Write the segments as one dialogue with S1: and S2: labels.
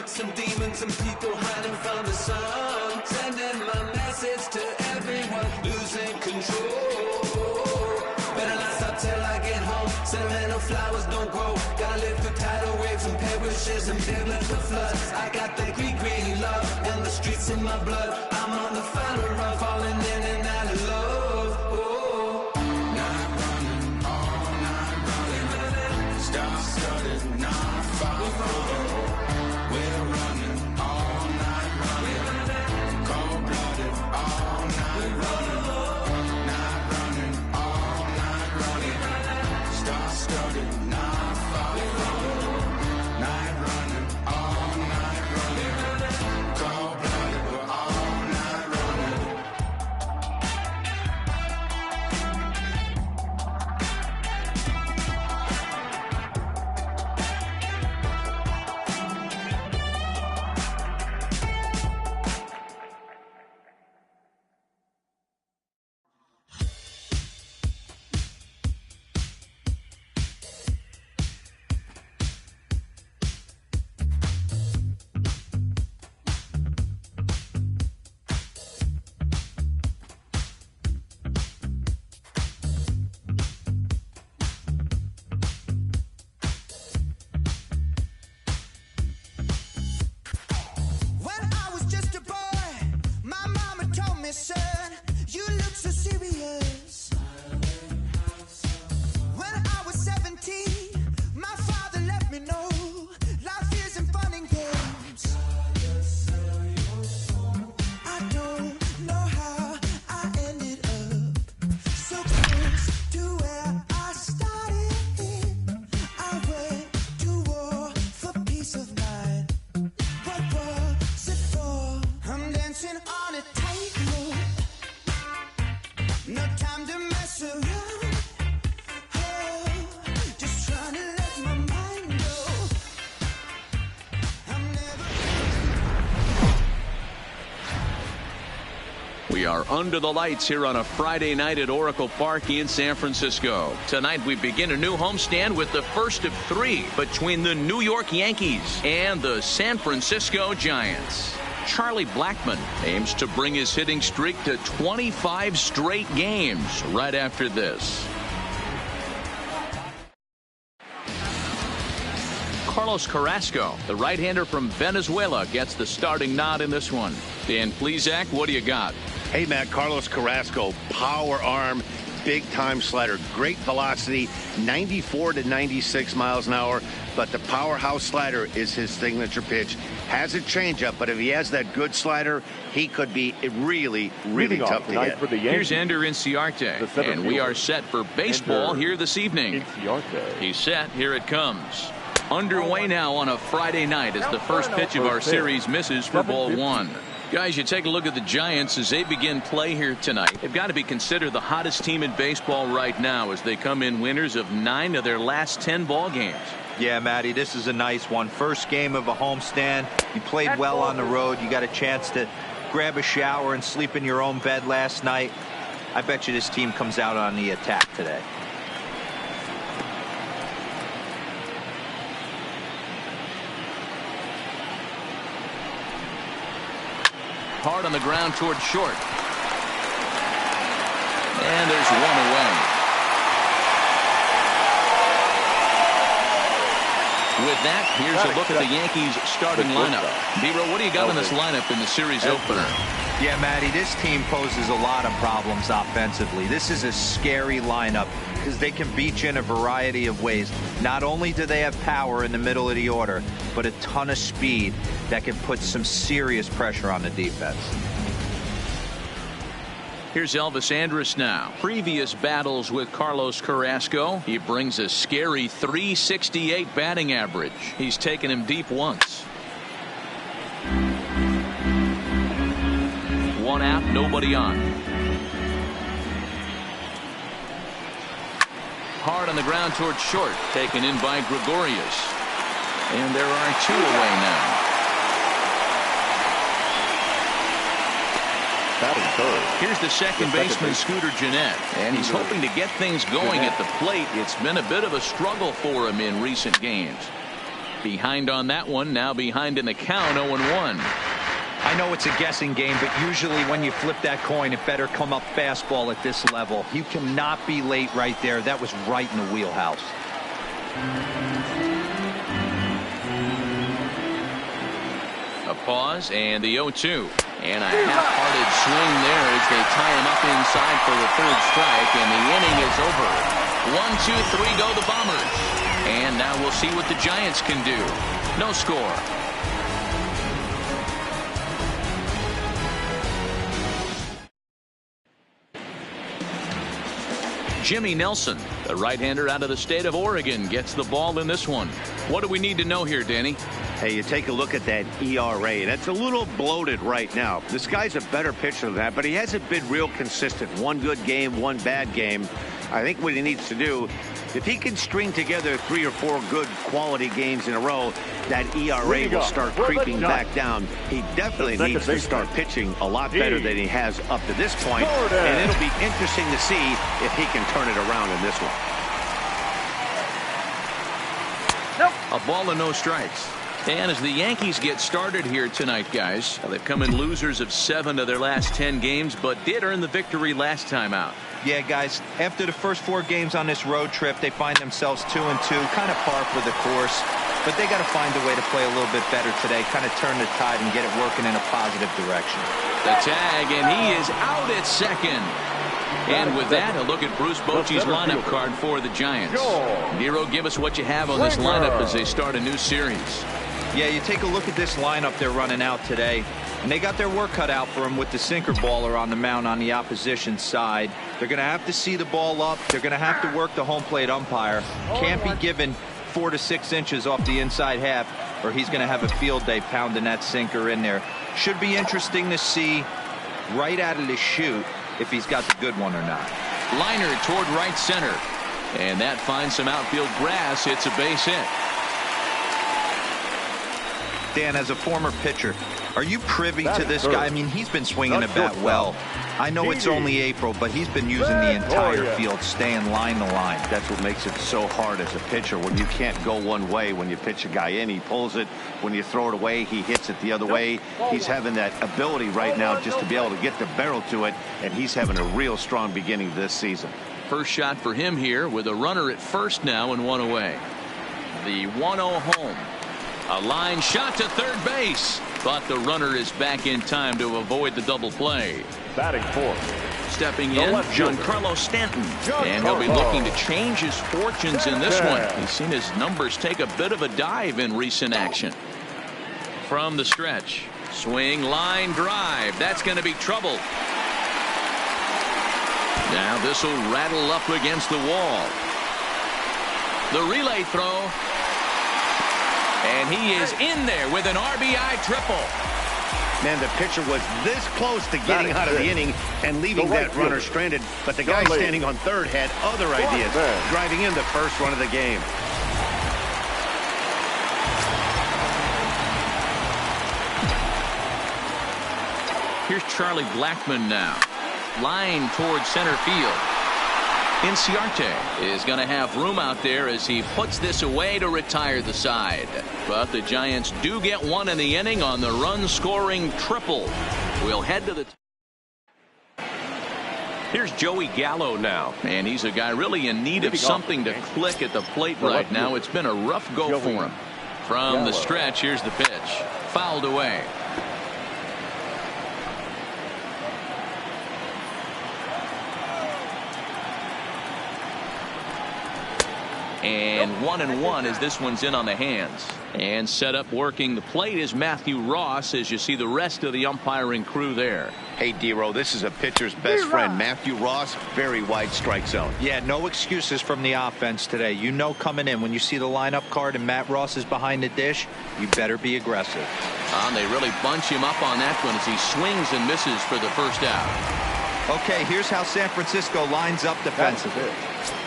S1: Some demons, some people hiding from the sun. Sending my message to everyone, losing control. Better not stop till I get home. Sentimental flowers don't grow. Gotta live through tidal waves and perishes and biblical floods. I got the greedy love in the streets in my blood. I'm on the final run, falling in and out of love. Oh. Night running, all night running. Star-studded, not far from. We're running all night running, cold-blooded all night running, night running all night running, star-studded not far from, night running all night running, cold-blooded we're all night running.
S2: Son, you look so serious. When I was 17, my father let me know life isn't fun and games. I don't know how I ended up so close to where I started. I went to war for peace of mind. What was it for? I'm dancing on a tightrope. No time to mess around. Oh, just trying to let my mind go. I'm never.
S3: We are under the lights here on a Friday night at Oracle Park in San Francisco. Tonight we begin a new homestand with the first of three between the New York Yankees and the San Francisco Giants. Charlie Blackmon aims to bring his hitting streak to 25 straight games right after this. Carlos Carrasco, the right-hander from Venezuela, gets the starting nod in this one. Dan Plesac, what do you got?
S4: Hey, Matt, Carlos Carrasco, power arm, big-time slider, great velocity, 94 to 96 miles an hour, but the powerhouse slider is his signature pitch. Has a changeup, but if he has that good slider, he could be really tough to get.
S3: Here's Ender Inciarte, and we are set for baseball here this evening. He's set. Here it comes. Underway now on a Friday night as the first pitch of our series misses for ball one. Guys, you take a look at the Giants as they begin play here tonight. They've got to be considered the hottest team in baseball right now as they come in winners of 9 of their last 10 ball games.
S5: Yeah, Matty, this is a nice one. First game of a homestand. You played well on the road. You got a chance to grab a shower and sleep in your own bed last night. I bet you this team comes out on the attack today.
S3: Hard on the ground toward short. And there's one away. With that, here's a look at the Yankees starting lineup. Biro, what do you got in this lineup in the series opener?
S5: Yeah, Matty, this team poses a lot of problems offensively. This is a scary lineup because they can beat you in a variety of ways. Not only do they have power in the middle of the order, but a ton of speed that can put some serious pressure on the defense.
S3: Here's Elvis Andrus now. Previous battles with Carlos Carrasco, he brings a scary .368 batting average. He's taken him deep once. One out, nobody on. Hard on the ground towards short, taken in by Gregorius. And there are 2 away now. Here's the second baseman, Scooter Gennett, and he's hoping to get things going at the plate. It's been a bit of a struggle for him in recent games. Behind on that one, now behind in the count, 0-1.
S5: I know it's a guessing game, but usually when you flip that coin, it better come up fastball at this level. You cannot be late right there. That was right in the wheelhouse.
S3: A pause and the 0-2. And a half-hearted swing there as they tie him up inside for the 3rd strike, and the inning is over. 1, 2, 3 go the Bombers. And now we'll see what the Giants can do. No score. Jimmy Nelson, the right-hander out of the state of Oregon, gets the ball in this one. What do we need to know here, Danny?
S4: Hey, you take a look at that ERA. That's a little bloated right now. This guy's a better pitcher than that, but he hasn't been real consistent. One good game, one bad game. I think what he needs to do, if he can string together 3 or 4 good quality games in a row, that ERA will start creeping back down. He definitely needs to start pitching a lot better than he has up to this point, and it'll be interesting to see if he can turn it around in this one.
S3: A ball and no strikes. And as the Yankees get started here tonight, guys, they've come in losers of 7 of their last 10 games, but did earn the victory last time out.
S5: Yeah, guys, after the first 4 games on this road trip, they find themselves 2-2, kind of par for the course. But they got to find a way to play a little bit better today, kind of turn the tide and get it working in a positive direction.
S3: The tag, and he is out at second. And with that, a look at Bruce Bochy's lineup card for the Giants. Nero, give us what you have on this lineup as they start a new series.
S5: Yeah, you take a look at this lineup they're running out today, and they got their work cut out for them with the sinker baller on the mound on the opposition side. They're going to have to see the ball up. They're going to have to work the home plate umpire. Can't be given 4 to 6 inches off the inside half, or he's going to have a field day pounding that sinker in there. Should be interesting to see right out of the chute if he's got the good one or not.
S3: Liner toward right center, and that finds some outfield grass. It's a base hit.
S5: Dan, as a former pitcher, are you privy to this guy? I mean, he's been swinging the bat well. I know it's only April, but he's been using the entire field, staying line to line.
S4: That's what makes it so hard as a pitcher, when you can't go one way. When you pitch a guy in, he pulls it. When you throw it away, he hits it the other way. He's having that ability right now just to be able to get the barrel to it, and he's having a real strong beginning this season.
S3: First shot for him here with a runner at first now and 1 away. The 1-0 home. A line shot to third base, but the runner is back in time to avoid the double play.
S6: Batting fourth.
S3: Stepping in, Giancarlo Stanton. And he'll be looking to change his fortunes in this one. He's seen his numbers take a bit of a dive in recent action. From the stretch, swing, line, drive. That's going to be trouble. Now this will rattle up against the wall. The relay throw. And he is in there with an RBI triple.
S4: Man, the pitcher was this close to getting out of the inning and leaving that runner stranded, but the guy standing on third had other ideas, driving in the first run of the game.
S3: Here's Charlie Blackmon now. Line towards center field. Inciarte is going to have room out there as he puts this away to retire the side. But the Giants do get one in the inning on the run-scoring triple. We'll head to the... Here's Joey Gallo now, and he's a guy really in need of something to click at the plate right now. It's been a rough go for him. From the stretch, here's the pitch. Fouled away. And 1-1 as this one's in on the hands. And set up working the plate is Matthew Ross as you see the rest of the umpiring crew there.
S4: Hey, D-Row, this is a pitcher's best friend, Matthew Ross. Very wide strike zone.
S5: Yeah, no excuses from the offense today. You know coming in, when you see the lineup card and Matt Ross is behind the dish, you better be aggressive.
S3: They really bunch him up on that one as he swings and misses for the first out.
S5: Okay, here's how San Francisco lines up defensively.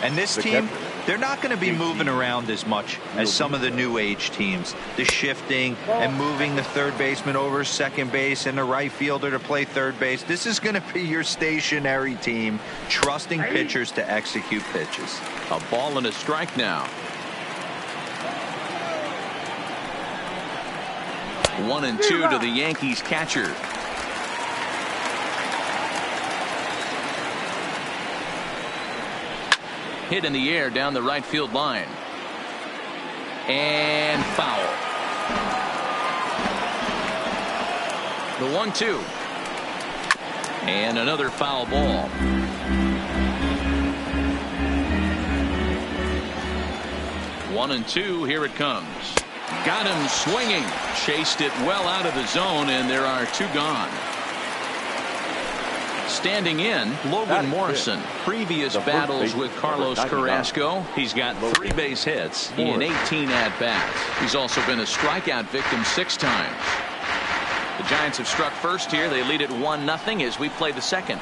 S5: And this team, they're not going to be moving around as much as some of the new age teams. The shifting and moving the third baseman over second base and the right fielder to play third base. This is going to be your stationary team, trusting pitchers to execute pitches.
S3: A ball and a strike now. 1-2 to the Yankees catcher. Hit in the air down the right field line. And foul. The 1-2. And another foul ball. One and two. Here it comes. Got him swinging. Chased it well out of the zone, and there are two gone. Standing in, Logan Morrison. Previous battles with Carlos Carrasco. He's got 3 base hits in 18 at-bats. He's also been a strikeout victim 6 times. The Giants have struck first here. They lead it 1-0 as we play the second.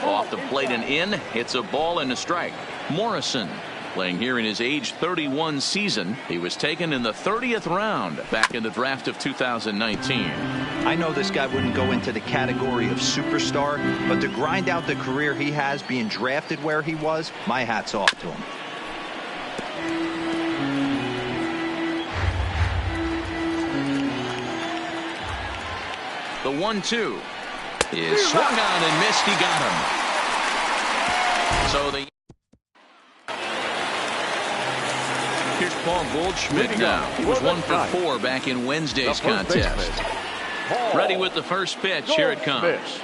S3: Off the plate and in. It's a ball and a strike. Morrison playing here in his age 31 season. He was taken in the 30th round back in the draft of 2019.
S5: I know this guy wouldn't go into the category of superstar, but to grind out the career he has being drafted where he was, my hat's off to him.
S3: The 1-2 is swung on and missed. He got him. So the here's Paul Goldschmidt now. He was 1 for 4 back in Wednesday's contest. Ready with the first pitch. Here it comes.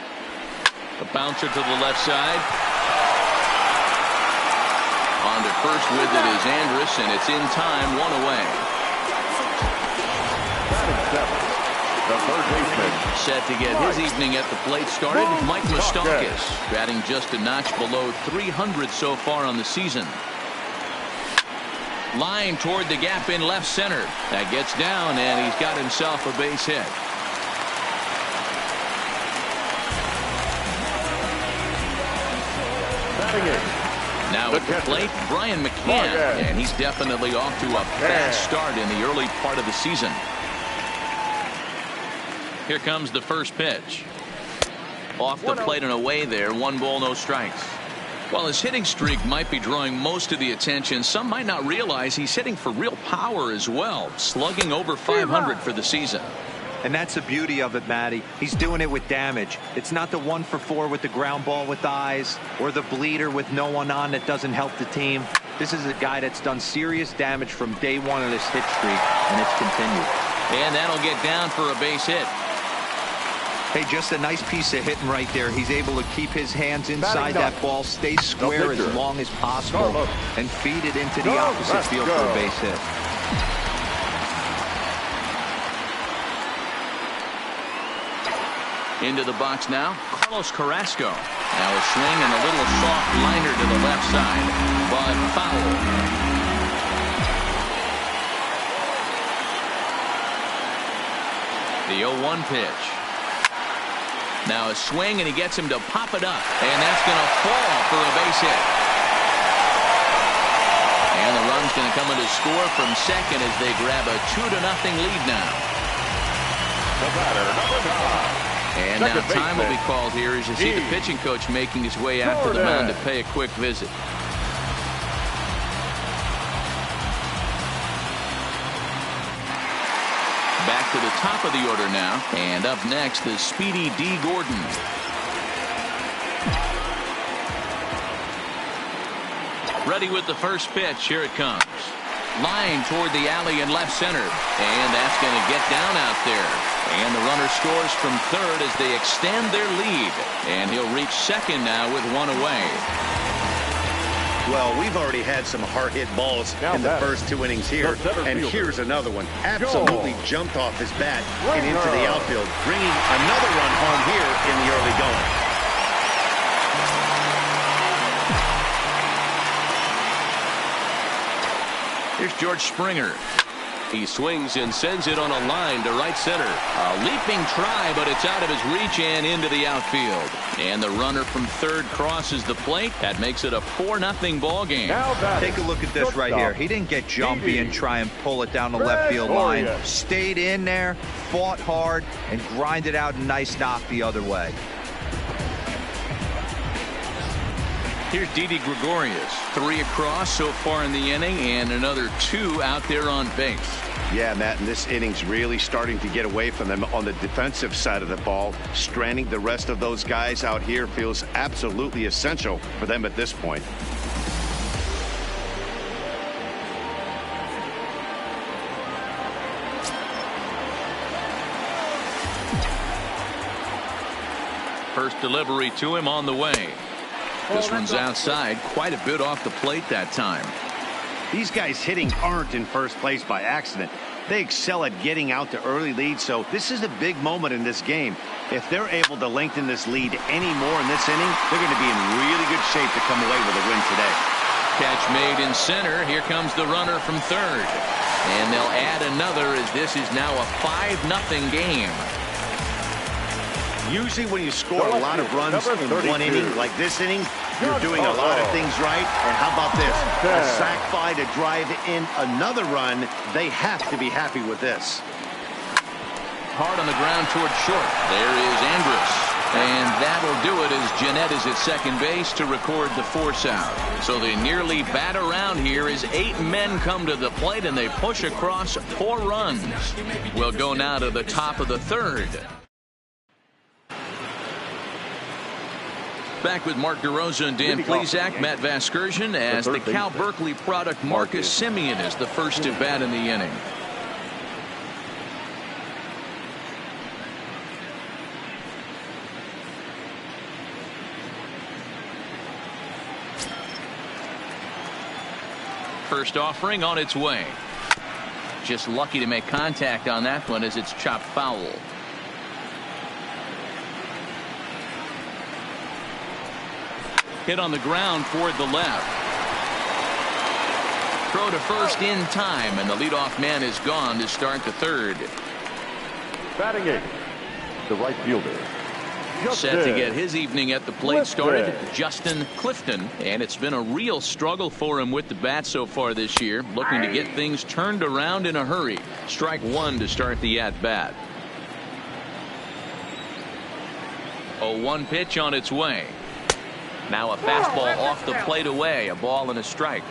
S3: A bouncer to the left side. On to first with it is Andrus, and it's in time. 1 away.
S6: The third baseman.
S3: Set to get his evening at the plate started. Mike Moustakas batting just a notch below 300 so far on the season. Line toward the gap in left center. That gets down, and he's got himself a base hit. Now at the plate, Brian McCann, and he's definitely off to a fast start in the early part of the season. Here comes the first pitch. Off the plate and away there. 1 ball, no strikes. While his hitting streak might be drawing most of the attention, some might not realize he's hitting for real power as well, slugging over 500 for the season.
S5: And that's the beauty of it, Matty. He's doing it with damage. It's not the 1 for 4 with the ground ball with eyes, or the bleeder with no one on that doesn't help the team. This is a guy that's done serious damage from day 1 of this hit streak, and it's continued.
S3: And that'll get down for a base hit.
S5: Hey, just a nice piece of hitting right there. He's able to keep his hands inside that ball, stay square as long as possible, and feed it into the opposite field for a base hit.
S3: Into the box now, Carlos Carrasco. Now a swing and a little soft liner to the left side, but foul. The 0-1 pitch. Now a swing, and he gets him to pop it up, and that's going to fall for a base hit. And the run's going to come in to score from second as they grab a 2-0 lead now.
S6: The batter, number 9.
S3: And now time will be called here as you see the pitching coach making his way out to the mound to pay a quick visit. Back to the top of the order now, and up next is Speedy D. Gordon. Ready with the first pitch. Here it comes. Line toward the alley in left center, and that's going to get down out there. And the runner scores from third as they extend their lead, and he'll reach second now with 1 away.
S4: Well, we've already had some hard-hit balls in the first 2 innings here, and here's another one. Absolutely jumped off his bat and into the outfield, bringing another run home here in the early going.
S3: George Springer.
S7: He swings and sends it on a line to right center.
S3: A leaping try, but it's out of his reach and into the outfield. And the runner from third crosses the plate. That makes it a 4-0 ball game.
S5: Take a look at this right here. He didn't get jumpy and try and pull it down the left field line. Stayed in there, fought hard, and grinded out a nice knock the other way.
S3: Here's Didi Gregorius. 3 across so far in the inning, and another 2 out there on base.
S4: Yeah, Matt, and this inning's really starting to get away from them on the defensive side of the ball. Stranding the rest of those guys out here feels absolutely essential for them at this point.
S3: First delivery to him on the way. This one's outside, quite a bit off the plate that time.
S4: These guys hitting aren't in first place by accident. They excel at getting out to early leads, so this is a big moment in this game. If they're able to lengthen this lead any more in this inning, they're going to be in really good shape to come away with a win today.
S3: Catch made in center. Here comes the runner from third. And they'll add another as this is now a 5-0 game.
S4: Usually when you score a lot of runs in one inning, like this inning, you're doing a lot of things right. And how about this? A sac fly to drive in another run. They have to be happy with this.
S3: Hard on the ground toward short. There is Andrus. And that'll do it as Jeanette is at second base to record the force out. So they nearly bat around here as 8 men come to the plate and they push across 4 runs. We'll go now to the top of the third. Back with Mark DeRosa and Dan Plesac, Matt Vasgersian, as the Cal Berkeley product Marcus Semien is the first to bat in the inning. First offering on its way. Just lucky to make contact on that one as it's chopped foul. Hit on the ground toward the left. Throw to first in time, and the leadoff man is gone to start the third.
S6: Batting 8, the right fielder.
S3: Set to get his evening at the plate started, Justin Clifton, and it's been a real struggle for him with the bat so far this year, looking to get things turned around in a hurry. Strike 1 to start the at-bat. 0-1 pitch on its way. Now a fastball off the plate away, a ball and a strike.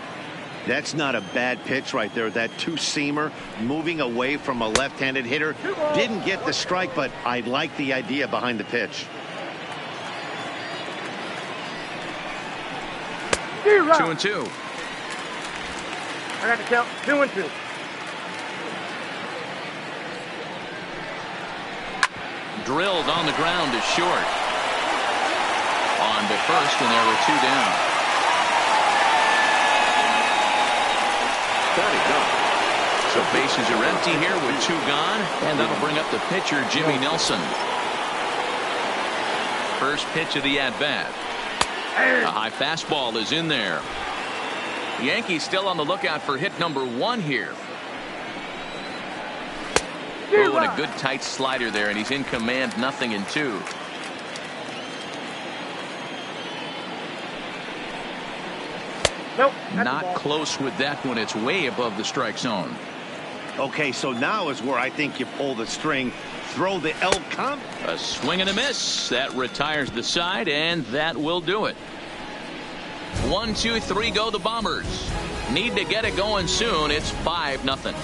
S4: That's not a bad pitch right there. That two-seamer moving away from a left-handed hitter. Didn't get the strike, but I like the idea behind the pitch.
S3: 2-2.
S8: I got to count 2-2.
S3: Drilled on the ground to short. On to first, and there were 2 down. So bases are empty here with 2 gone, and that'll bring up the pitcher, Jimmy Nelson. First pitch of the at-bat. A high fastball is in there. The Yankees still on the lookout for hit number 1 here. Oh, and a good tight slider there, and he's in command, 0-2.
S8: Nope.
S3: Not close with that one. It's way above the strike zone.
S4: Okay, so now is where I think you pull the string. Throw the L comp.
S3: A swing and a miss. That retires the side, and that will do it. 1, 2, 3 go the Bombers. Need to get it going soon. It's 5-0.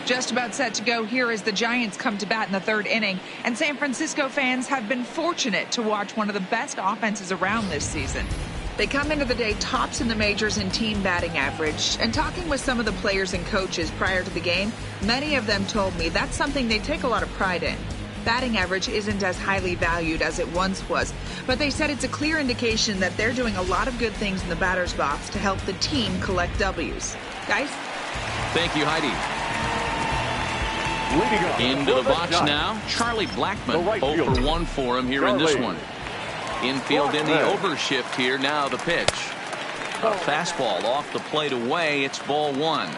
S9: Just about set to go here as the Giants come to bat in the 3rd inning, and San Francisco fans have been fortunate to watch one of the best offenses around this season. They come into the day tops in the majors in team batting average, and talking with some of the players and coaches prior to the game, many of them told me that's something they take a lot of pride in. Batting average isn't as highly valued as it once was, but they said it's a clear indication that they're doing a lot of good things in the batter's box to help the team collect W's. Guys?
S3: Thank you, Heidi. Into the box now, Charlie Blackmon. 0 for 1 for him here in this one. Infield in the overshift here. Now the pitch. A fastball off the plate away. It's ball one.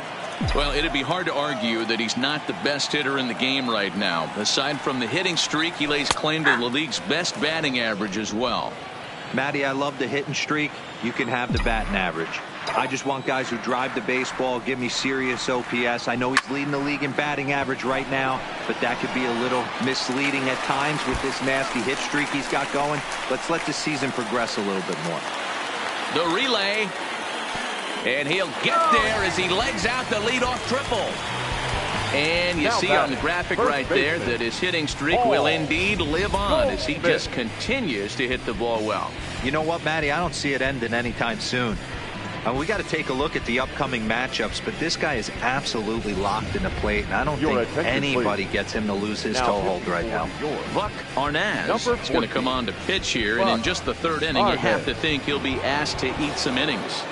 S3: Well, it'd be hard to argue that he's not the best hitter in the game right now. Aside from the hitting streak, he lays claim to the league's best batting average as well.
S5: Matty, I love the hitting streak. You can have the batting average. I just want guys who drive the baseball, give me serious OPS. I know he's leading the league in batting average right now, but that could be a little misleading at times with this nasty hit streak he's got going. Let's let the season progress a little bit more.
S3: The relay. And he'll get there as he legs out the leadoff triple. And you see on the graphic right there that his hitting streak will indeed live on as he just continues to hit the ball well.
S5: You know what, Matty? I don't see it ending anytime soon. We got to take a look at the upcoming matchups, but this guy is absolutely locked in the plate, and I don't think anybody gets him to lose his toehold right now.
S3: Buck Arnaz is going to come on to pitch here, and in just the third inning, you have to think he'll be asked to eat some innings.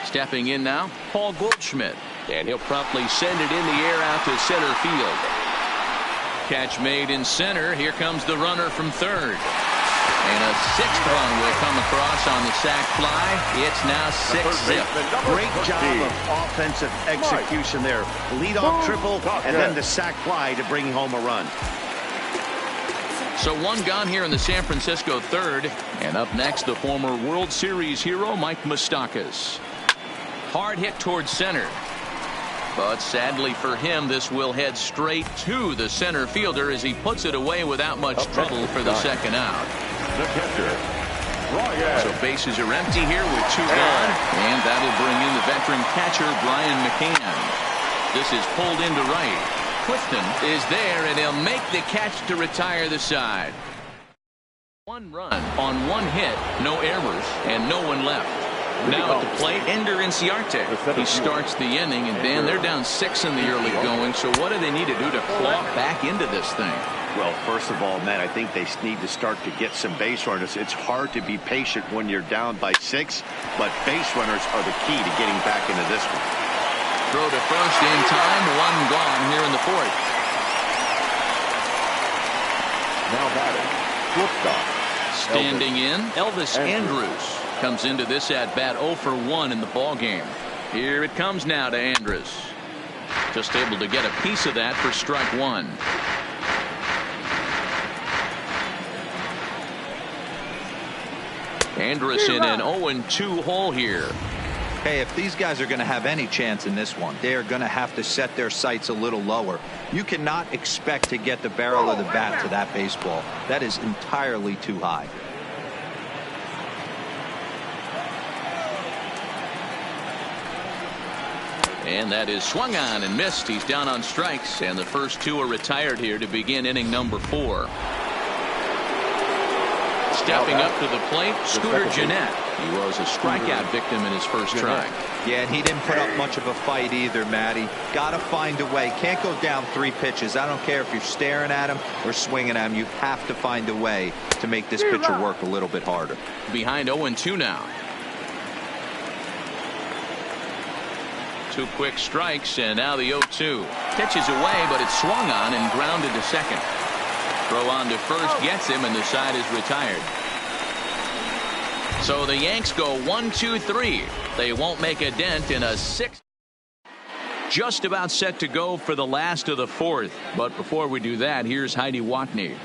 S3: Stepping in now, Paul Goldschmidt. And he'll promptly send it in the air out to center field. Catch made in center. Here comes the runner from third. And a sixth run will come across on the sac fly. It's now 6-zip.
S4: Great job of offensive execution there. Leadoff triple and then the sac fly to bring home a run.
S3: So one gone here in the San Francisco third. And up next, the former World Series hero, Mike Moustakas. Hard hit towards center. But sadly for him, this will head straight to the center fielder as he puts it away without much trouble for the second out.
S6: The catcher,
S3: So bases are empty here with two gone. And that'll bring in the veteran catcher, Brian McCann. This is pulled into right. Clifton is there, and he'll make the catch to retire the side. One run on one hit, no errors, and no one left. Now at the plate, Ender Inciarte. He starts the inning, and Dan, they're down 6 in the early going. So what do they need to do to claw back into this thing?
S4: Well, first of all, Matt, I think they need to start to get some base runners. It's hard to be patient when you're down by 6, but base runners are the key to getting back into this one.
S3: Throw to first in time, one gone here in the fourth.
S6: now batting, shortstop.
S3: Standing in, Elvis Andrus comes into this at bat 0 for 1 in the ball game. Here it comes now to Andrus. Just able to get a piece of that for strike one. Andrus in an 0-2 hole here.
S5: Hey, if these guys are going to have any chance in this one, they are going to have to set their sights a little lower. You cannot expect to get the barrel of the bat to that baseball. That is entirely too high.
S3: And that is swung on and missed. He's down on strikes, and the first two are retired here to begin inning number 4. Stepping up to the plate, Scooter Gennett. He was a strikeout victim in his first try.
S5: Yeah, and he didn't put up much of a fight either, Matty. Got to find a way. Can't go down 3 pitches. I don't care if you're staring at him or swinging at him. You have to find a way to make this pitcher work a little bit harder.
S3: Behind 0-2 now. 2 quick strikes, and now the 0-2. Pitches away, but it's swung on and grounded to second. Throw on to first gets him, and the side is retired. So the Yanks go 1-2-3. They won't make a dent in a 6th. Just about set to go for the last of the 4th. But before we do that, here's Heidi Watney.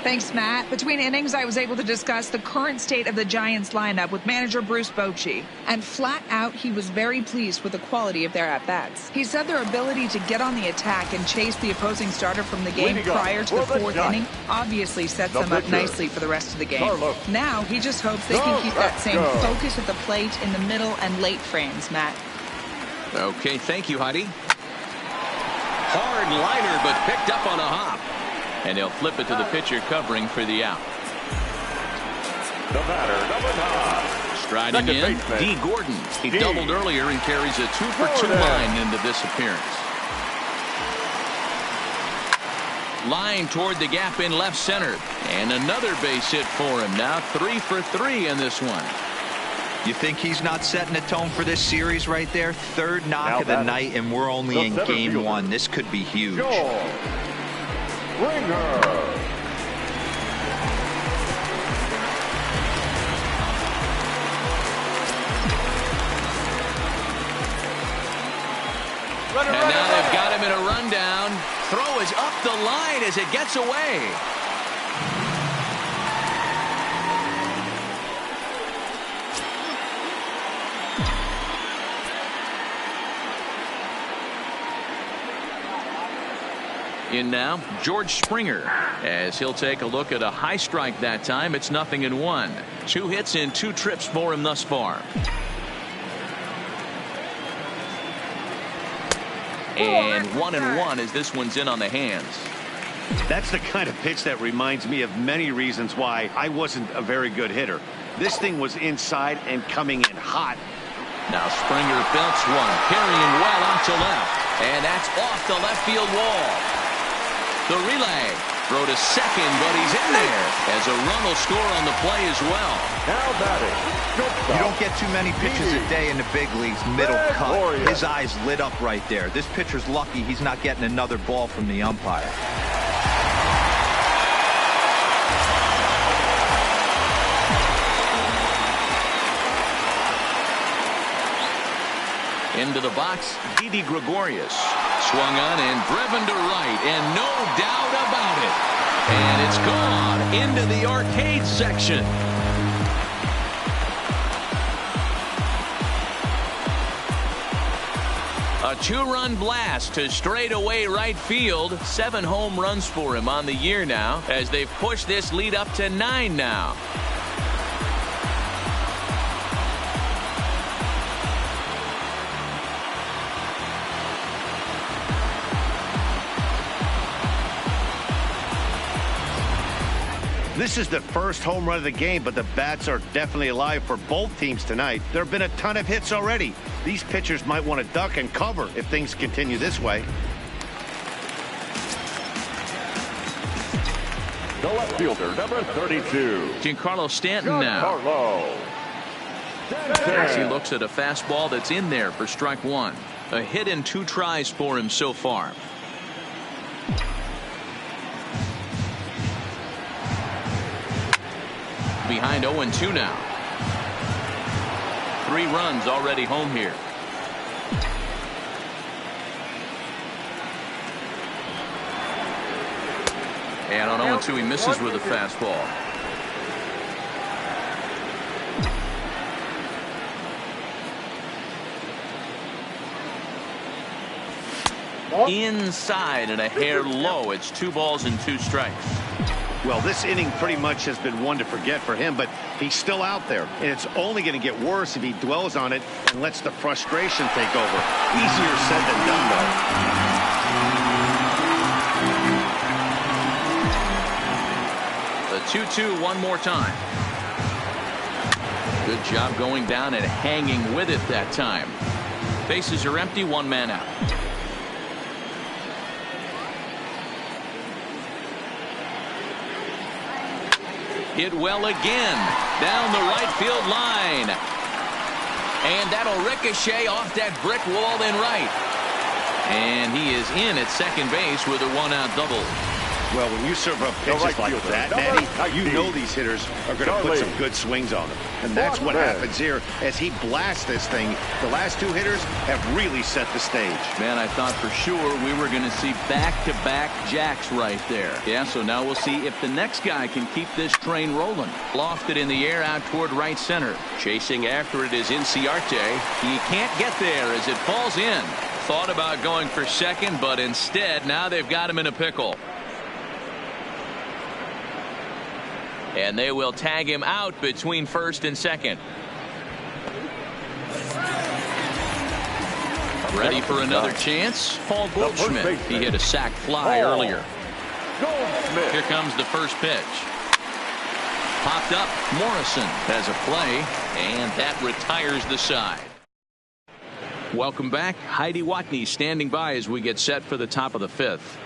S9: Thanks, Matt. Between innings, I was able to discuss the current state of the Giants lineup with manager Bruce Bochy. And flat out, he was very pleased with the quality of their at-bats. He said their ability to get on the attack and chase the opposing starter from the game prior to the 4th inning obviously sets them up nicely for the rest of the game. Now, he just hopes they can keep that same focus at the plate in the middle and late frames, Matt.
S3: Okay, thank you, Heidi. Hard liner, but picked up on a hop. And he'll flip it to the pitcher covering for the out.
S6: The batter, number 9.
S3: Striding in, D. Gordon. He doubled earlier and carries a 2-for-2 line into this appearance. Line toward the gap in left center. And another base hit for him. Now 3 for 3 in this one.
S5: You think he's not setting the tone for this series right there? Third knock of the night, and we're only in game 1. This could be huge.
S3: And now they've got him in a rundown. Throw is up the line as it gets away. In now, George Springer, as he'll take a look at a high strike that time. It's 0-1. 2 hits in 2 trips for him thus far. And 1-1 as this one's in on the hands.
S4: That's the kind of pitch that reminds me of many reasons why I wasn't a very good hitter. This thing was inside and coming in hot.
S3: Now Springer belts one, carrying well out to left. And that's off the left field wall. The relay. Throw to second, but he's in there as a run will score on the play as well.
S6: Now batting.
S5: You don't get too many pitches a day in the big leagues. Middle cut. His eyes lit up right there. This pitcher's lucky he's not getting another ball from the umpire.
S3: Into the box, Didi Gregorius. Swung on and driven to right, and no doubt about it. And it's gone into the arcade section. A 2-run blast to straightaway right field. 7 home runs for him on the year now, as they've pushed this lead up to 9 now.
S4: This is the first home run of the game, but the bats are definitely alive for both teams tonight. There have been a ton of hits already. These pitchers might want to duck and cover if things continue this way.
S6: The left fielder, number 32.
S3: Giancarlo Stanton now. As he looks at a fastball that's in there for strike 1. A hit in 2 tries for him so far. Behind 0-2 now. 3 runs already home here. And on 0-2 he misses with a fastball. Inside and a hair low. It's 2 balls and 2 strikes.
S4: Well, this inning pretty much has been one to forget for him, but he's still out there, and it's only going to get worse if he dwells on it and lets the frustration take over. Easier said than done, though.
S3: The 2-2 one more time. Good job going down and hanging with it that time. Bases are empty, 1 man out. Hit well again down the right field line. And that'll ricochet off that brick wall in right. And he is in at second base with a 1-out double.
S4: Well, when you serve up pitches like that, Matty, you know these hitters are going to put some good swings on them. And that's what happens here as he blasts this thing. The last 2 hitters have really set the stage.
S3: Man, I thought for sure we were going to see back-to-back jacks right there. Yeah, so now we'll see if the next guy can keep this train rolling. Lofted in the air out toward right center.
S7: Chasing after it is Inciarte.
S3: He can't get there as it falls in. Thought about going for second, but instead now they've got him in a pickle. And they will tag him out between first and second. Ready for another chance? Paul Goldschmidt. He hit a sac fly earlier. Here comes the first pitch. Popped up. Morrison has a play, and that retires the side. Welcome back. Heidi Watney standing by as we get set for the top of the 5th.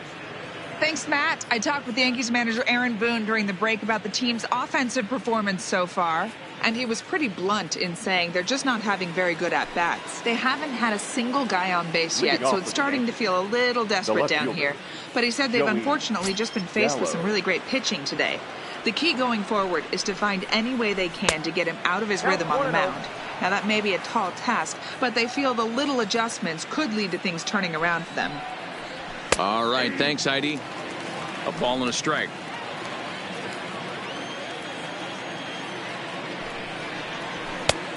S9: Thanks, Matt. I talked with Yankees manager Aaron Boone during the break about the team's offensive performance so far. And he was pretty blunt in saying they're just not having very good at-bats. They haven't had a single guy on base yet, so it's starting to feel a little desperate down here. But he said they've unfortunately just been faced with some really great pitching today. The key going forward is to find any way they can to get him out of his rhythm on the mound. Now, that may be a tall task, but they feel the little adjustments could lead to things turning around for them.
S3: All right, thanks, Heidi. A ball and a strike.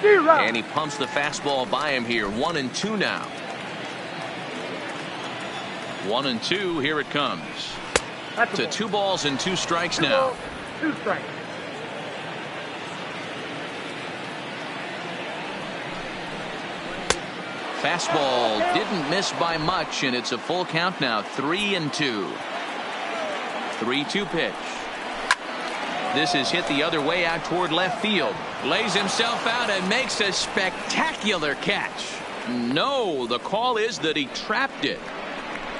S3: And he pumps the fastball by him here. 1-2 now. 1-2. Here it comes. To 2 balls and 2 strikes now.
S8: 2 strikes.
S3: Fastball didn't miss by much, and it's a full count now. 3-2. 3-2 pitch. This is hit the other way out toward left field. Lays himself out and makes a spectacular catch. No, the call is that he trapped it.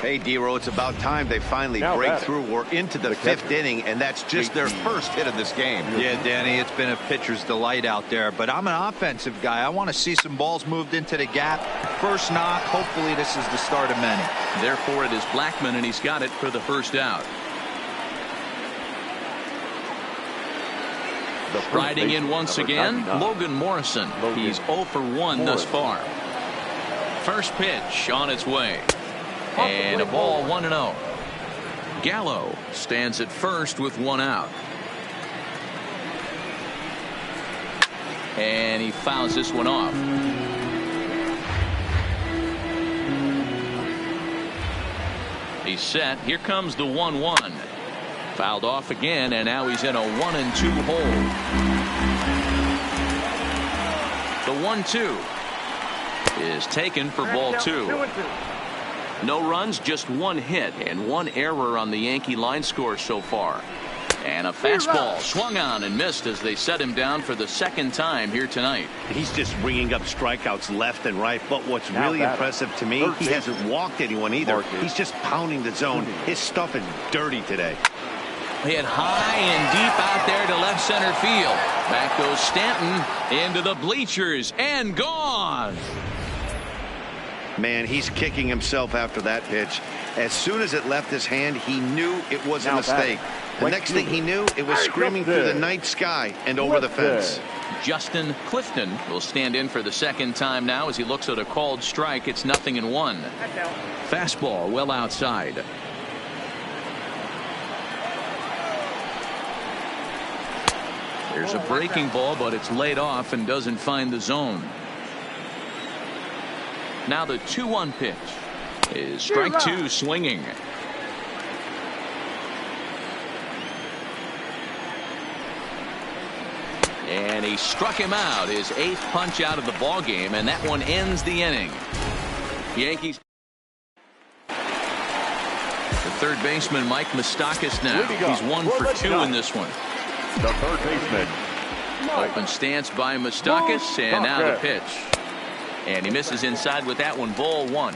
S4: Hey, D-Row, it's about time they finally break through. We're into the 5th inning, and that's just their first hit of this game.
S5: Yeah, Danny, it's been a pitcher's delight out there, but I'm an offensive guy. I want to see some balls moved into the gap. First knock. Hopefully this is the start of many.
S3: Therefore, it is Blackman, and he's got it for the first out. Riding in once again, Logan Morrison. He's 0 for 1 thus far. First pitch on its way. And a ball, 1-0. Gallo stands at first with 1 out. And he fouls this one off. He's set. Here comes the 1-1. Fouled off again, and now he's in a 1-2 hole. The 1-2 is taken for ball 2. No runs, just 1 hit, and 1 error on the Yankee line score so far. And a fastball swung on and missed as they set him down for the 2nd time here tonight.
S4: He's just ringing up strikeouts left and right, but what's really impressive to me, he hasn't walked anyone either. He's just pounding the zone. His stuff is dirty today.
S3: Hit high and deep out there to left center field. Back goes Stanton into the bleachers and gone.
S4: Man, he's kicking himself after that pitch. As soon as it left his hand, he knew it was a mistake. The next thing he knew, it was screaming through the night sky and over the fence.
S3: Justin Clifton will stand in for the 2nd time now as he looks at a called strike. It's 0-1. Fastball well outside. There's a breaking ball, but it's laid off and doesn't find the zone. Now the 2-1 pitch is strike 2 swinging. And he struck him out, his 8th punch out of the ball game, and that one ends the inning. Yankees. The third baseman Mike Moustakas now. He's 1 for 2 in this one.
S6: The third baseman.
S3: Open stance by Moustakas, and now the pitch. And he misses inside with that one. Ball 1.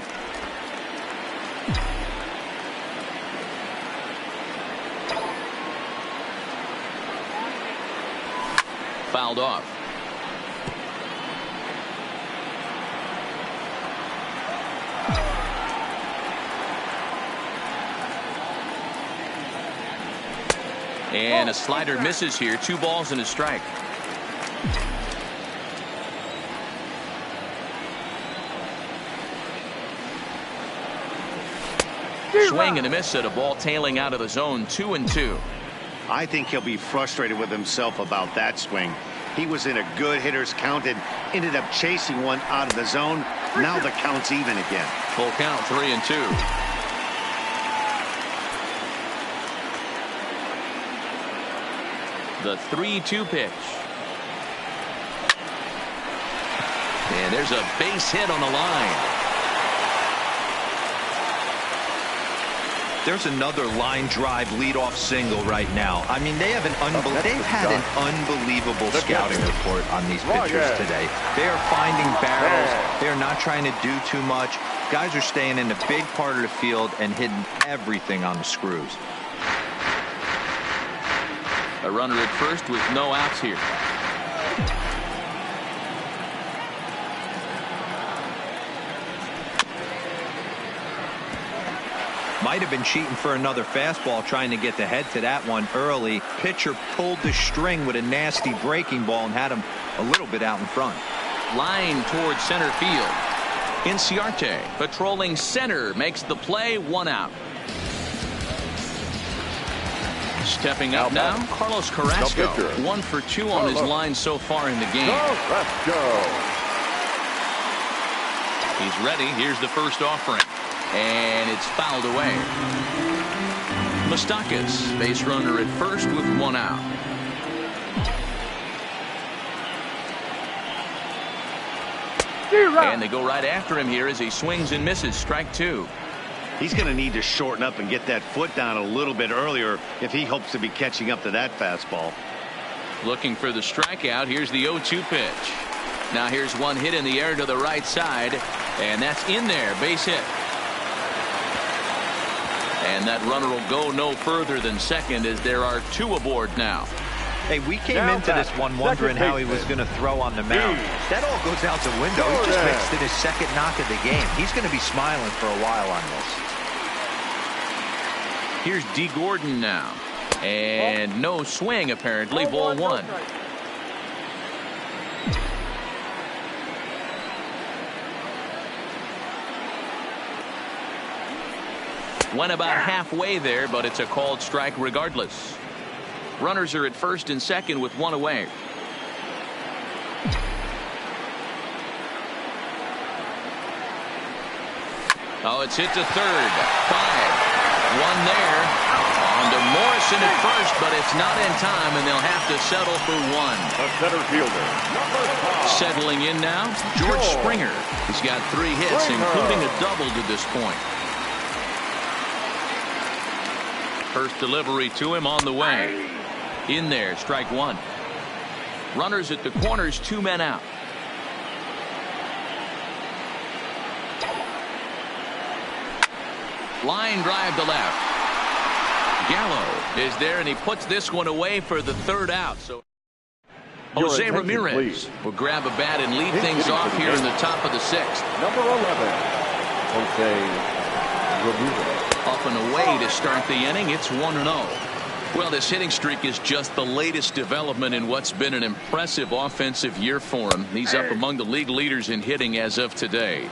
S3: Fouled off. And a slider misses here. 2 balls and a strike. Swing and a miss at a ball tailing out of the zone. 2-2.
S4: I think he'll be frustrated with himself about that swing. He was in a good hitter's count and ended up chasing one out of the zone. Now the count's even again.
S3: Full count, 3-2. The 3-2 pitch. And there's a base hit on the line.
S5: There's another line drive leadoff single right now. I mean, they've had an unbelievable scouting report on these pitchers today. They are finding barrels. They are not trying to do too much. Guys are staying in the big part of the field and hitting everything on the screws.
S3: A runner at first with no outs here.
S5: Might have been cheating for another fastball, trying to get the head to that one early. Pitcher pulled the string with a nasty breaking ball and had him a little bit out in front.
S3: Line towards center field. Inciarte patrolling center makes the play, 1 out. Stepping up now, Carlos Carrasco. 1 for 2 on his line so far in the game. He's ready. Here's the first offering. And it's fouled away. Moustakas, base runner at first with 1 out. And they go right after him here as he swings and misses. Strike 2.
S4: He's going to need to shorten up and get that foot down a little bit earlier if he hopes to be catching up to that fastball.
S3: Looking for the strikeout. Here's the 0-2 pitch. Now here's one hit in the air to the right side, and that's in there. Base hit. And that runner will go no further than second as there are 2 aboard now.
S5: Hey, we came into this one wondering how he was going to throw on the mound. That all goes out the window. He just mixed in his second knock of the game. He's going to be smiling for a while on this.
S3: Here's D. Gordon now. And no swing, apparently. Ball 1. Went about halfway there, but it's a called strike regardless. Runners are at first and second with 1 away. Oh, it's hit to third. 5. 1 there. On to Morrison at first, but it's not in time, and they'll have to settle for 1.
S6: A center fielder.
S3: Settling in now, George Springer. He's got 3 hits, including a double to this point. First delivery to him on the way. In there, strike 1. Runners at the corners, 2 men out. Line drive to left. Gallo is there, and he puts this one away for the 3rd out. So Jose Ramirez will grab a bat and lead things off here in the top of the 6th.
S6: Number 11, Jose Ramirez.
S3: Off and away to start the inning. It's 1-0. Well, this hitting streak is just the latest development in what's been an impressive offensive year for him. He's up among the league leaders in hitting as of today.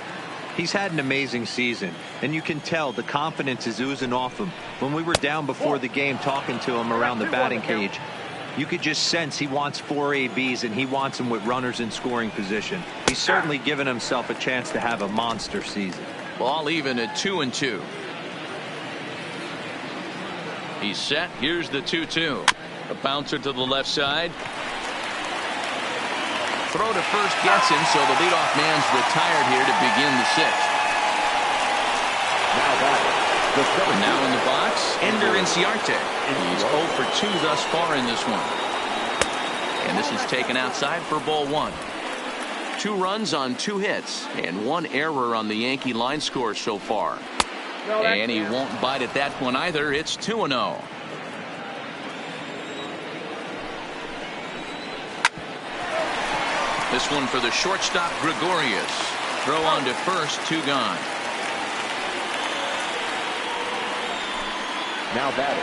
S5: He's had an amazing season, and you can tell the confidence is oozing off him. When we were down before the game talking to him around the batting cage, you could just sense he wants 4 ABs, and he wants them with runners in scoring position. He's certainly given himself a chance to have a monster season.
S3: Ball even at 2-2. He's set. Here's the 2-2. A bouncer to the left side. Throw to first gets him, so the leadoff man's retired here to begin the 6th. Now in the box, Ender Inciarte. He's 0 for 2 thus far in this one. And this is taken outside for ball 1. 2 runs on 2 hits and 1 error on the Yankee line score so far. And he won't bite at that one either. It's 2-0. This one for the shortstop, Gregorius. Throw on to first, 2 gone.
S6: Now batting.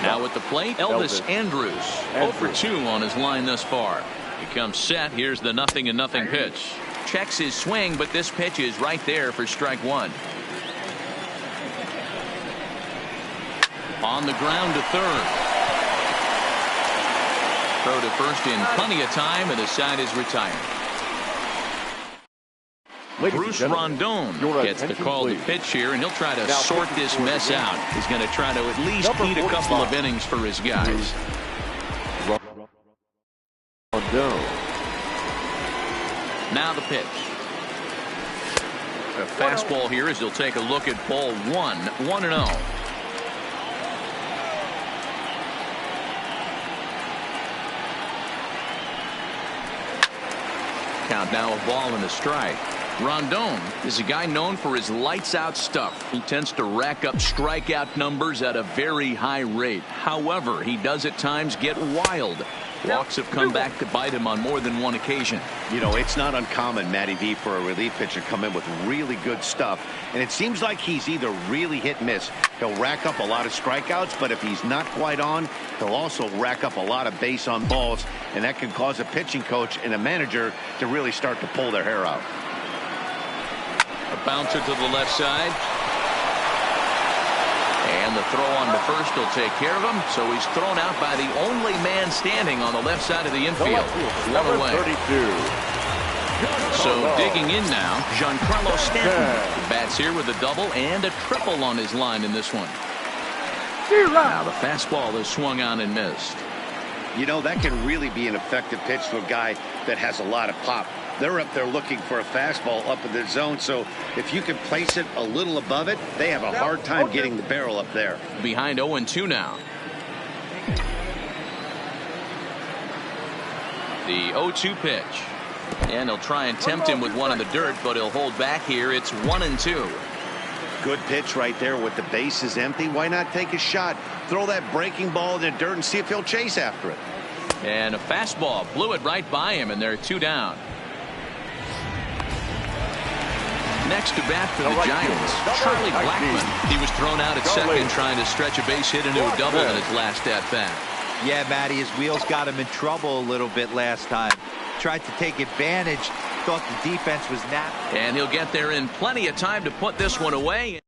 S3: Now at the plate, Elvis Andrus. 0 for 2 on his line thus far. He comes set. Here's the 0-0 pitch. Checks his swing, but this pitch is right there for strike 1. On the ground to third. Throw to first in plenty of time, and the side is retired. Bruce Rondon gets the call to pitch here, and he'll try to sort this mess out. He's going to try to at least eat a couple of innings for his guys. Now the pitch. A fastball here as he'll take a look at ball 1. 1-0. count now, a ball and a strike. Rondon is a guy known for his lights-out stuff. He tends to rack up strikeout numbers at a very high rate. However, he does at times get wild. Walks have come back to bite him on more than one occasion.
S4: You know, it's not uncommon, Matty V, for a relief pitcher to come in with really good stuff. And it seems like he's either really hit and miss. He'll rack up a lot of strikeouts, but if he's not quite on, he'll also rack up a lot of base on balls. And that can cause a pitching coach and a manager to really start to pull their hair out.
S3: A bouncer to the left side. And the throw on to first will take care of him. So he's thrown out by the only man standing on the left side of the infield. One away. 32. So digging in now, Giancarlo Stanton bats here with a double and a triple on his line in this one. Now the fastball is swung on and missed.
S4: You know, that can really be an effective pitch to a guy that has a lot of pop. They're up there looking for a fastball up in the zone, so if you can place it a little above it, they have a hard time getting the barrel up there.
S3: Behind 0-2 now. The 0-2 pitch. And he'll try and tempt him with one in the dirt, but he'll hold back here. It's 1-2.
S4: Good pitch right there with the bases empty. Why not take a shot? Throw that breaking ball in the dirt and see if he'll chase after it.
S3: And a fastball blew it right by him, and they're 2 down. Next to bat for the Giants, Charlie Blackmon. He was thrown out at second trying to stretch a base hit into a double in his last at bat.
S5: Yeah, Matty, his wheels got him in trouble a little bit last time. Tried to take advantage, thought the defense was napping.
S3: And he'll get there in plenty of time to put this one away.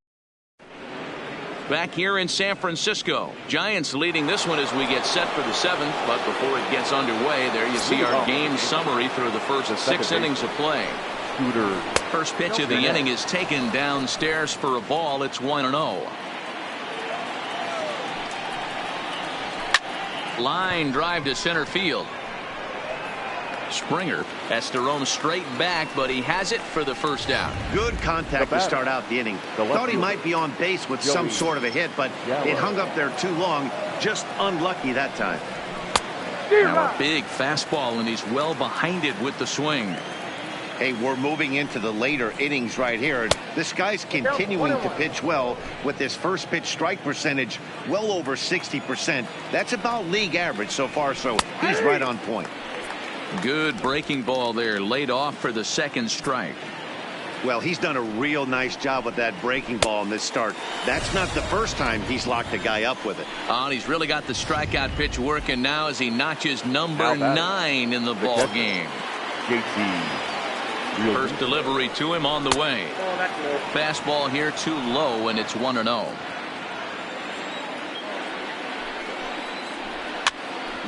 S3: Back here in San Francisco, Giants leading this one as we get set for the 7th. But before it gets underway, there you see our game summary through the first 6 innings of play. First pitch of the inning is taken downstairs for a ball. It's 1-0. Line drive to center field. Springer has to roam straight back, but he has it for the first out.
S4: Good contact to start out the inning. Thought he might be on base with some sort of a hit, but it hung up there too long. Just unlucky that time.
S3: Now a big fastball, and he's well behind it with the swing.
S4: Hey, we're moving into the later innings right here. This guy's continuing to pitch well with his first pitch strike percentage well over 60%. That's about league average so far, so he's right on point.
S3: Good breaking ball there, laid off for the second strike.
S4: Well, he's done a real nice job with that breaking ball in this start. That's not the first time he's locked a guy up with it.
S3: And he's really got the strikeout pitch working now as he notches number 9 in the ball game. First delivery to him on the way. Fastball here too low, and it's 1-0.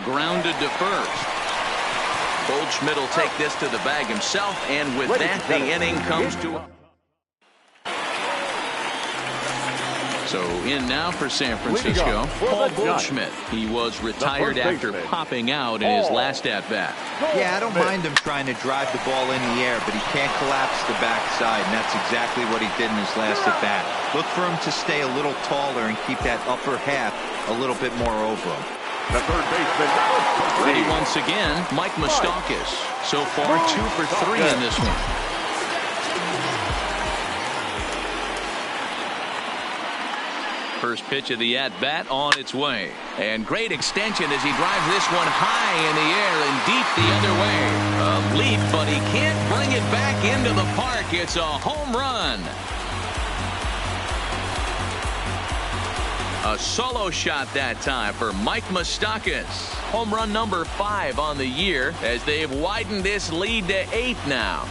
S3: Grounded to first. Goldschmidt will take this to the bag himself, and with that, the inning comes to a... So in now for San Francisco, Paul Goldschmidt. He was retired after popping out in his last at-bat.
S5: Yeah, I don't mind him trying to drive the ball in the air, but he can't collapse the backside, and that's exactly what he did in his last at-bat. Look for him to stay a little taller and keep that upper half a little bit more over him.
S6: The third baseman.
S3: Ready once again, Mike Moustakas. So far, 2 for 3 in this one. First pitch of the at-bat on its way. And great extension as he drives this one high in the air and deep the other way. A leap, but he can't bring it back into the park. It's a home run. A solo shot that time for Mike Moustakas. Home run number 5 on the year as they've widened this lead to 8 now.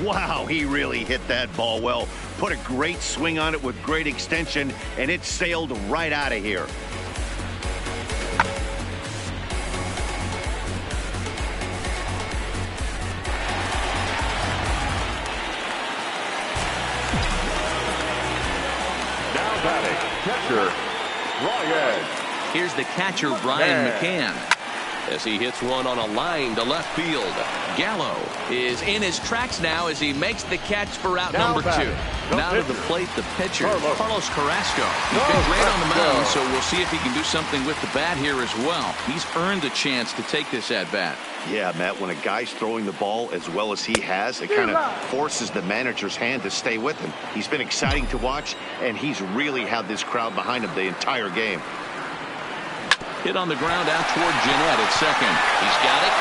S4: Wow, he really hit that ball well. Put a great swing on it with great extension, and it sailed right out of here.
S6: Now batting, catcher, Ryan.
S3: Here's the catcher, Brian McCann.
S7: as he hits one on a line to left field.
S3: Gallo is in his tracks now as he makes the catch for out
S6: Now
S3: number 2.
S6: batting, the
S3: Now to the
S6: pitcher,
S3: plate, the pitcher,
S6: Carlos.
S3: Carlos Carrasco. He's been great on the mound, so we'll see if he can do something with the bat here as well. He's earned a chance to take this at bat.
S4: Yeah, Matt, when a guy's throwing the ball as well as he has, it kind of forces the manager's hand to stay with him. He's been exciting to watch, and he's really had this crowd behind him the entire game.
S3: Hit on the ground out toward Jeanette at second. He's got it.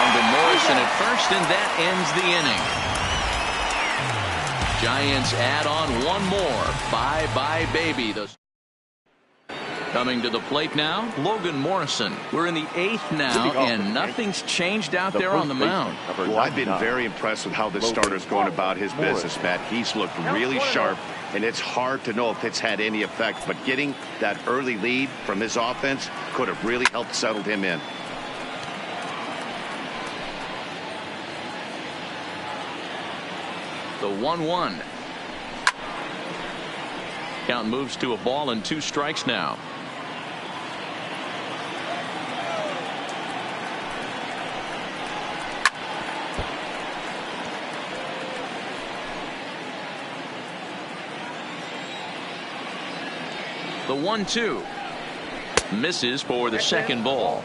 S3: On to Morrison at first, and that ends the inning. Giants add on one more. Bye-bye, baby. Coming to the plate now, Logan Morrison. We're in the 8th now, and nothing's changed out there on the mound.
S4: Well, I've been very impressed with how this starter's going about his business, Matt. He's looked really sharp, and it's hard to know if it's had any effect, but getting that early lead from his offense could have really helped settle him in.
S3: The 1-1. Count moves to a ball and 2 strikes now. The 1-2 misses for the second ball.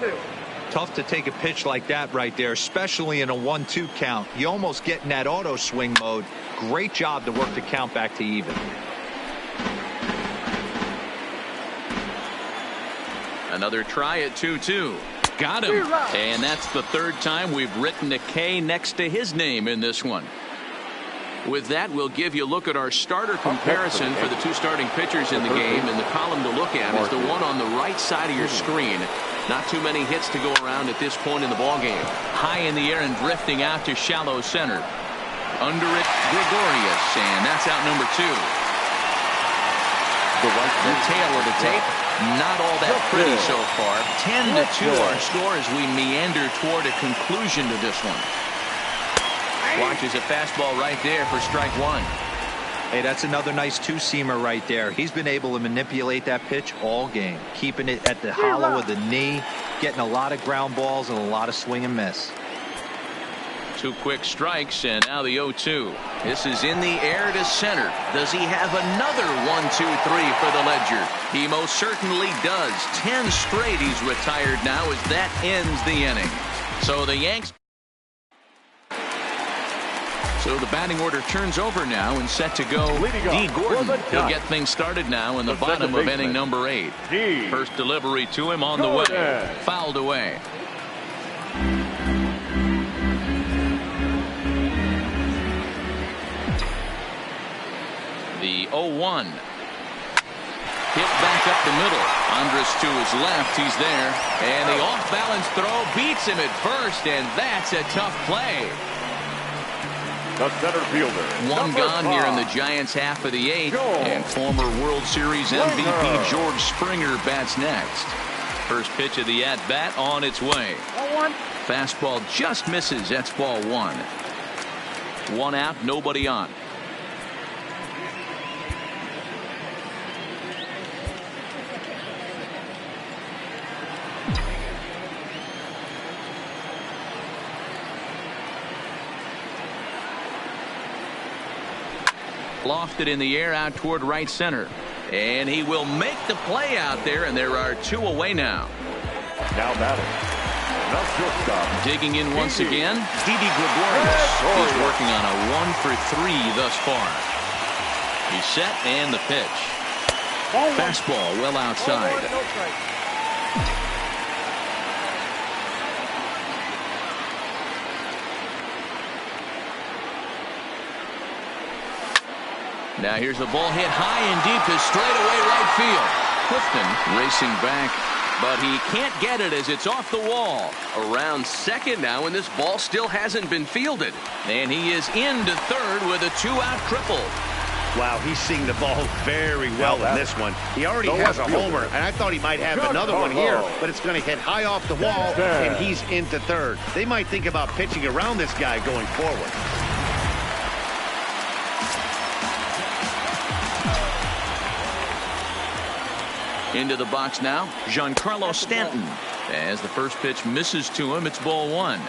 S5: Tough to take a pitch like that right there, especially in a 1-2 count. You almost get in that auto swing mode. Great job to work the count back to even.
S3: Another try at 2-2. Got him. And that's the 3rd time we've written a K next to his name in this one. With that, we'll give you a look at our starter comparison for the 2 starting pitchers in the game. And the column to look at is the one on the right side of your screen. Not too many hits to go around at this point in the ballgame. High in the air and drifting out to shallow center. Under it, Gregorius, and that's out number 2. The tail of the tape, not all that pretty so far. 10-2 our score as we meander toward a conclusion to this one. Watches a fastball right there for strike 1.
S5: Hey, that's another nice 2-seamer right there. He's been able to manipulate that pitch all game, keeping it at the hollow of the knee, getting a lot of ground balls and a lot of swing and miss.
S3: 2 quick strikes, and now the 0-2. This is in the air to center. Does he have another 1-2-3 for the Ledger? He most certainly does. 10 straight he's retired now as that ends the inning. So the Yanks. So the batting order turns over now and set to go. D. Gordon. He'll get things started now in the bottom of inning number 8. First delivery to him on the way. Fouled away. The 0-1. Hit back up the middle. Andres to his left. He's there. And the off-balance throw beats him at first, and that's a tough play.
S6: The center fielder.
S3: One gone here in the Giants' half of the 8th. And former World Series MVP George Springer bats next. First pitch of the at-bat on its way. Fastball just misses. That's ball 1. 1 out, nobody on. Lofted in the air out toward right center. And he will make the play out there, and there are 2 away now.
S6: Now batting. The shortstop.
S3: Digging in once again, Didi Gregorius. He's working on a 1-for-3 thus far. He's set, and the pitch. Fastball well outside. Now here's a ball hit high and deep to straightaway right field. Clifton racing back, but he can't get it as it's off the wall. Around second now, and this ball still hasn't been fielded. And he is into third with a 2-out triple.
S4: Wow, he's seeing the ball very well in this one. He already has a homer, and I thought he might have another one here, but it's going to hit high off the wall, and he's into third. They might think about pitching around this guy going forward.
S3: Into the box now, Giancarlo Stanton. As the first pitch misses to him, it's ball one.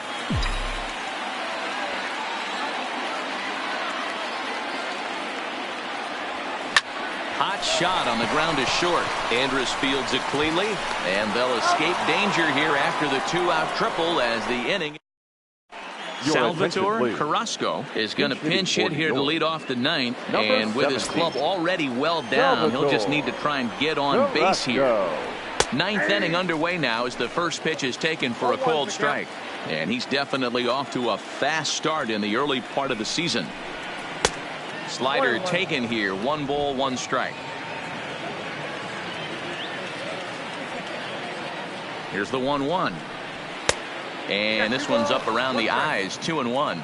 S3: Hot shot on the ground is short.
S7: Andrus fields it cleanly.
S3: And they'll escape danger here after the two-out triple as the inning. Salvatore Carrasco is going to pinch hit here to lead off the ninth. And with his club already well down, he'll just need to try and get on base here. Ninth inning underway now as the first pitch is taken for a called strike. And he's definitely off to a fast start in the early part of the season. Slider taken here. 1 ball, 1 strike. Here's the 1-1. And this one's up around the eyes. 2-1.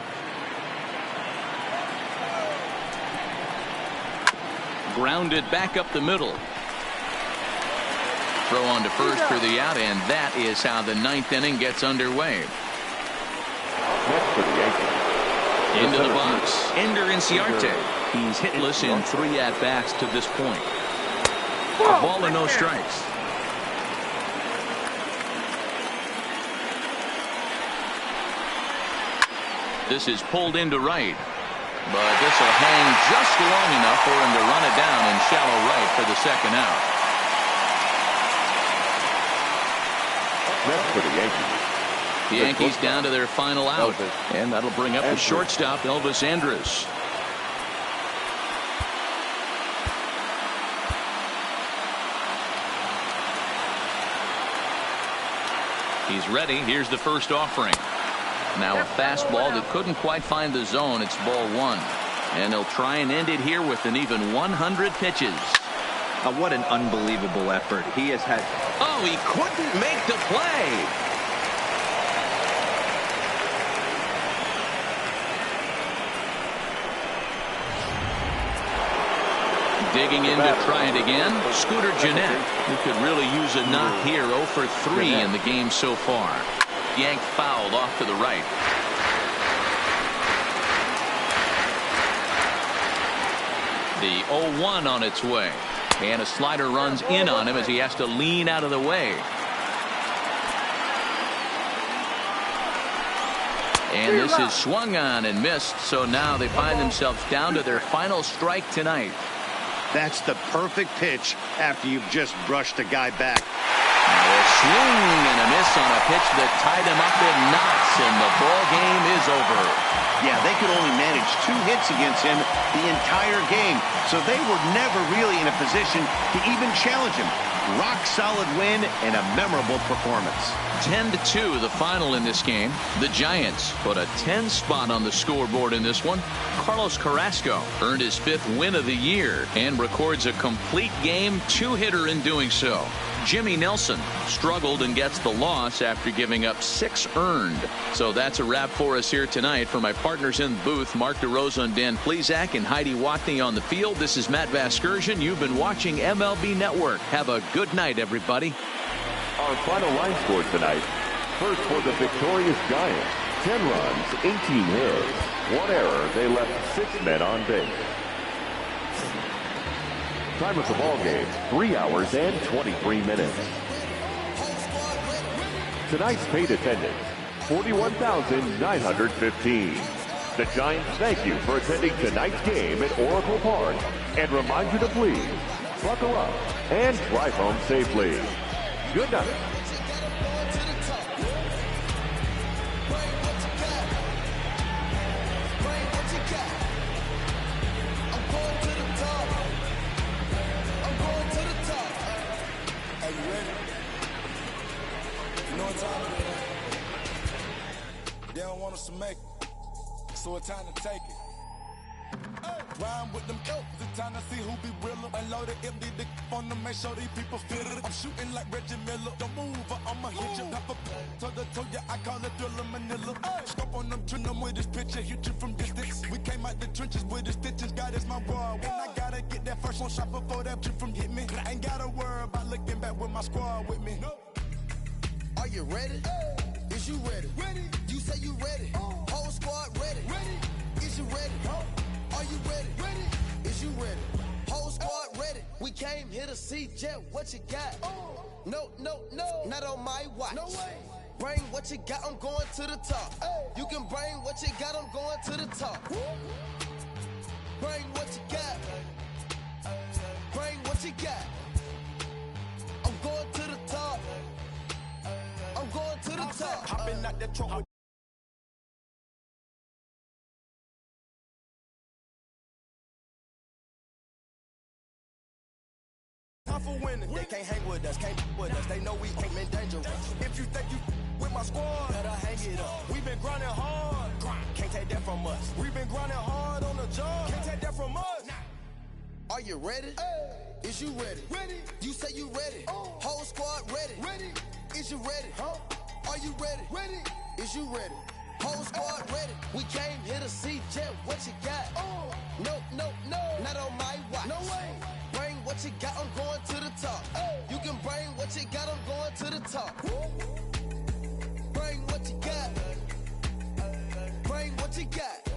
S3: Grounded back up the middle. Throw on to first for the out, and that is how the ninth inning gets underway.
S6: Next for the Yankees.
S3: Into the box, Ender Inciarte. He's hitless in 3 at-bats to this point. A ball and no strikes. This is pulled into right. But this will hang just long enough for him to run it down in shallow right for the second out.
S6: Next for the Yankees.
S3: The Yankees down to their final out. And that'll bring up the shortstop, Elvis Andrus. He's ready. Here's the first offering. Now a fastball that couldn't quite find the zone. It's ball 1. And they'll try and end it here with an even 100 pitches.
S5: What an unbelievable effort. He has had.
S7: Oh, he couldn't make the play.
S3: Digging in to try it again. Scooter Gennett, who could really use a knock here. 0 for 3 in the game so far. Yank fouled off to the right. The 0-1 on its way. And a slider runs in on him as he has to lean out of the way. And this is swung on and missed. So now they find themselves down to their final strike tonight.
S4: That's the perfect pitch after you've just brushed a guy back.
S3: Now a swing and a miss on a pitch that tied him up in knots, and the ball game is over.
S4: Yeah, they could only manage 2 hits against him the entire game, so they were never really in a position to even challenge him. Rock solid win and a memorable performance.
S3: 10-2 the final in this game. The Giants put a 10 spot on the scoreboard in this one. Carlos Carrasco earned his 5th win of the year and records a complete game 2-hitter in doing so. Jimmy Nelson struggled and gets the loss after giving up 6 earned. So that's a wrap for us here tonight. For my partners in the booth, Mark DeRosa and Dan Plesac and Heidi Watney on the field, this is Matt Vasgersian. You've been watching MLB Network. Have a good night, everybody.
S6: Our final line score tonight. First for the victorious Giants. 10 runs, 18 hits. 1 error. They left 6 men on base. Time of the ball game, 3 hours and 23 minutes. Tonight's paid attendance, 41,915. The Giants thank you for attending tonight's game at Oracle Park and remind you to please buckle up and drive home safely. Good night.
S2: They don't want us to make it, so it's time to take it. Rhyme with them elk, it's time to see who be realer. Unloaded empty the on them, make sure these people feel it. I'm shooting like Reggie Miller. Don't move or I'ma hit you. Pop up, told ya I call it Thriller Manila. Scope on them, trim them with this picture, hit you from distance. We came out the trenches with the stitches, God is my war. When I gotta get that first one shot before that trip from hit me. I ain't gotta worry about looking back with my squad with me. Are you ready? Is you ready? You say you ready. Whole squad ready. Is you ready? Are you ready? Is you ready? Whole squad ready. We came here to see Jet, what you got? No, not on my watch. No way. Bring what you got, I'm going to the top. You can bring what you got, I'm going to the top. Bring what you got. Bring what you got. I'm going to the top. I'm going to the top. Hopping out that truck. For winning. They can't hang with us, can't with us. They know we ain't been dangerous. If you think you with my squad, better hang it up. We've been grinding hard, can't take that from us. We've been grinding hard on the job, can't take that from us. Are you ready? Is you ready? Ready. You say you ready. Whole squad ready. Ready. Is you ready? Are you ready? Ready. Is you ready? Whole squad ready. We came here to see Jet, what you got? No, not on my watch. No way. Bring what you got, I'm going to the top. You can bring what you got, I'm going to the top. Bring what you got. Bring what you got.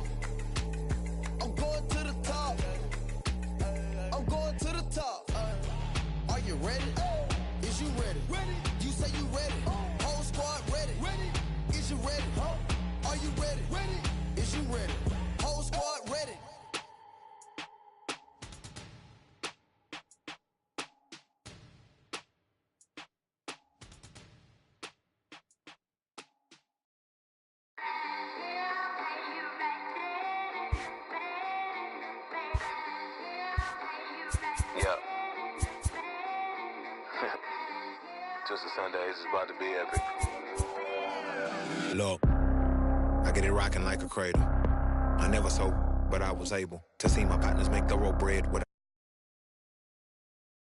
S2: I'm going to the top. I'm going to the top. Are you ready? Is you ready? Ready. You say you ready. Whole squad ready. Ready. Is you ready? Are you ready? Ready. Is you ready? Whole squad ready.
S10: Yep. Twisted Sundays is about to be epic.
S11: Look, I get it rocking like a cradle. I never sold, but I was able to see my partners make the road bread with